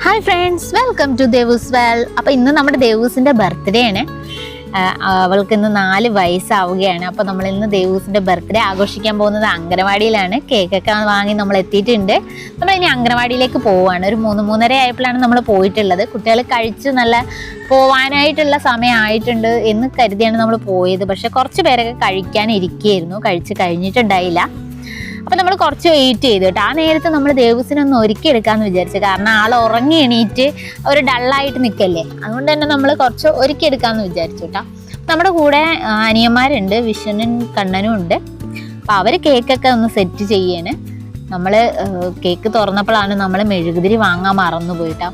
Hi friends, welcome to Devu's well. അപ്പോൾ ഇന്ന് നമ്മുടെ ദേവൂസിൻ്റെ ബർത്ത്ഡേ ആണ്. അവൾക്ക് ഇന്ന് 4 വയസ്സാവുകയാണ്. അപ്പോൾ നമ്മൾ ഇന്ന് ദേവൂസിൻ്റെ ബർത്ത്ഡേ ആഘോഷിക്കാൻ പോകുന്നത് അംഗനവാടിയിലാണ്. കേക്കൊക്കെ വാങ്ങി നമ്മൾ എത്തിയിട്ടുണ്ട്. നമ്മൾ ഇനി അംഗനവാടിയിലേക്ക് പോവുകയാണ്. ഒരു 3-3:30 ആയപ്പോഴാണ് നമ്മൾ പോയിട്ടുള്ളത്. കുട്ടികൾ കഴിച്ച് നല്ല പോവാനായിട്ടുള്ള സമയമായിട്ടുണ്ട് എന്ന് കരുതിയാണ് നമ്മൾ പോയത്. പക്ഷെ കുറച്ച് പേരൊക്കെ കഴിക്കാനിരിക്കുകയായിരുന്നു, കഴിച്ച് കഴിഞ്ഞിട്ടുണ്ടായില്ല. അപ്പോൾ നമ്മൾ കുറച്ച് വെയിറ്റ് ചെയ്തു കേട്ടോ. ആ നേരത്ത് നമ്മൾ ദേവൂസിനൊന്ന് ഒരുക്കിയെടുക്കാമെന്ന് വിചാരിച്ചു. കാരണം ആൾ ഉറങ്ങി എണീറ്റ് ഒരു ഡള്ളായിട്ട് നിൽക്കല്ലേ, അതുകൊണ്ട് തന്നെ നമ്മൾ കുറച്ച് ഒരുക്കിയെടുക്കാമെന്ന് വിചാരിച്ചു കേട്ടോ. നമ്മുടെ കൂടെ അനിയന്മാരുണ്ട്, വിഷനും കണ്ണനും ഉണ്ട്. അപ്പോൾ അവർ കേക്കൊക്കെ ഒന്ന് സെറ്റ് ചെയ്യാണ്. നമ്മൾ കേക്ക് തുറന്നപ്പോഴാണ് നമ്മൾ മെഴുകുതിരി വാങ്ങാൻ മറന്നുപോയിട്ടോ.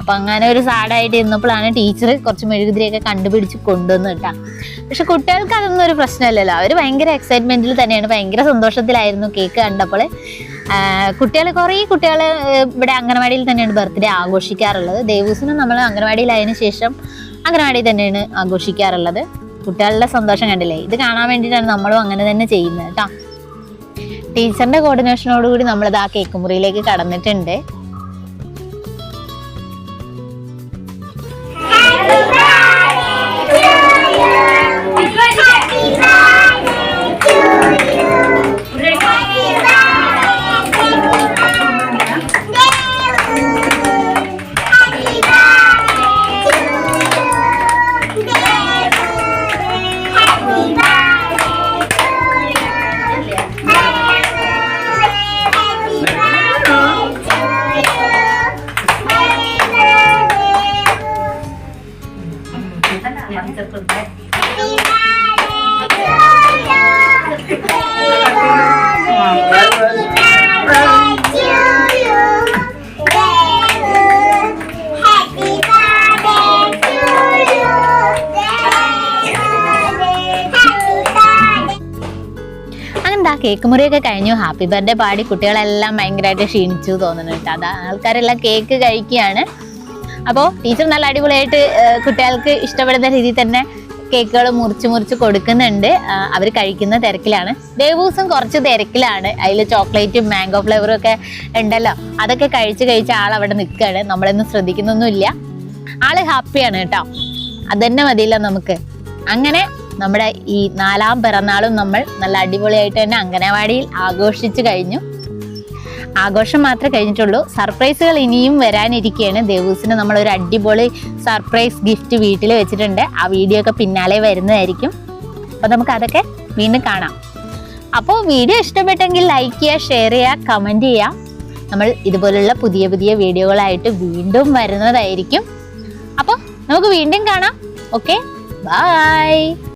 അപ്പം അങ്ങനെ ഒരു സാഡായിട്ട് ഇരുന്നപ്പോഴാണ് ടീച്ചർ കുറച്ച് മെഴുകുതിരിയൊക്കെ കണ്ടുപിടിച്ച് കൊണ്ടുവന്ന് കേട്ടോ. പക്ഷെ കുട്ടികൾക്ക് അതൊന്നും ഒരു പ്രശ്നമല്ലല്ലോ. അവർ ഭയങ്കര എക്സൈറ്റ്മെൻറ്റിൽ തന്നെയാണ്, ഭയങ്കര സന്തോഷത്തിലായിരുന്നു കേക്ക് കണ്ടപ്പോൾ. കുറേ കുട്ടികൾ ഇവിടെ അംഗനവാടിയിൽ തന്നെയാണ് ബർത്ത്ഡേ ആഘോഷിക്കാറുള്ളത്. ദേവൂസിനും നമ്മൾ അംഗനവാടിയിലായതിനു ശേഷം അംഗനവാടിയിൽ തന്നെയാണ് ആഘോഷിക്കാറുള്ളത്. കുട്ടികളുടെ സന്തോഷം കണ്ടില്ലേ, ഇത് കാണാൻ വേണ്ടിയിട്ടാണ് നമ്മളും അങ്ങനെ തന്നെ ചെയ്യുന്നത് കേട്ടോ. ടീച്ചറിൻ്റെ കോർഡിനേഷനോടുകൂടി നമ്മളിത് ആ കേക്ക് മുറിയിലേക്ക് കടന്നിട്ടുണ്ട്. ആ കേക്ക് മുറിയൊക്കെ കഴിഞ്ഞു. ഹാപ്പി ബർത്ത്ഡേ പാടി കുട്ടികളെല്ലാം ഭയങ്കരമായിട്ട് ക്ഷീണിച്ചു തോന്നുന്നു കേട്ടോ. അതാ ആൾക്കാരെല്ലാം കേക്ക് കഴിക്കുകയാണ്. അപ്പോൾ ടീച്ചർ നല്ല അടിപൊളിയായിട്ട് കുട്ടികൾക്ക് ഇഷ്ടപ്പെടുന്ന രീതിയിൽ തന്നെ കേക്കുകൾ മുറിച്ച് കൊടുക്കുന്നുണ്ട്. അവർ കഴിക്കുന്ന തിരക്കിലാണ്. ദേവൂസും കുറച്ച് തിരക്കിലാണ്. അതിൽ ചോക്ലേറ്റും മാംഗോ ഫ്ലേവറും ഒക്കെ ഉണ്ടല്ലോ, അതൊക്കെ കഴിച്ച് ആളവിടെ നിൽക്കുകയാണ്. നമ്മളൊന്നും ശ്രദ്ധിക്കുന്നൊന്നുമില്ല. ആള് ഹാപ്പിയാണ് കേട്ടോ. അതന്നെ മതിയല്ലോ നമുക്ക്. അങ്ങനെ നമ്മുടെ ഈ 4ാം പിറന്നാളും നമ്മൾ നല്ല അടിപൊളിയായിട്ട് തന്നെ അംഗനവാടിയിൽ ആഘോഷിച്ച് കഴിഞ്ഞു. ആഘോഷം മാത്രമേ കഴിഞ്ഞിട്ടുള്ളൂ. സർപ്രൈസുകൾ ഇനിയും വരാനിരിക്കുകയാണ്. ദേവൂസിന് നമ്മളൊരു അടിപൊളി സർപ്രൈസ് ഗിഫ്റ്റ് വീട്ടിൽ വെച്ചിട്ടുണ്ട്. ആ വീഡിയോ ഒക്കെ പിന്നാലെ വരുന്നതായിരിക്കും. അപ്പോൾ നമുക്ക് അതൊക്കെ വീണ്ടും കാണാം. അപ്പോൾ വീഡിയോ ഇഷ്ടപ്പെട്ടെങ്കിൽ ലൈക്ക് ചെയ്യുക, ഷെയർ ചെയ്യുക, കമൻറ്റ് ചെയ്യുക. നമ്മൾ ഇതുപോലുള്ള പുതിയ വീഡിയോകളായിട്ട് വീണ്ടും വരുന്നതായിരിക്കും. അപ്പോൾ നമുക്ക് വീണ്ടും കാണാം. Okay, by.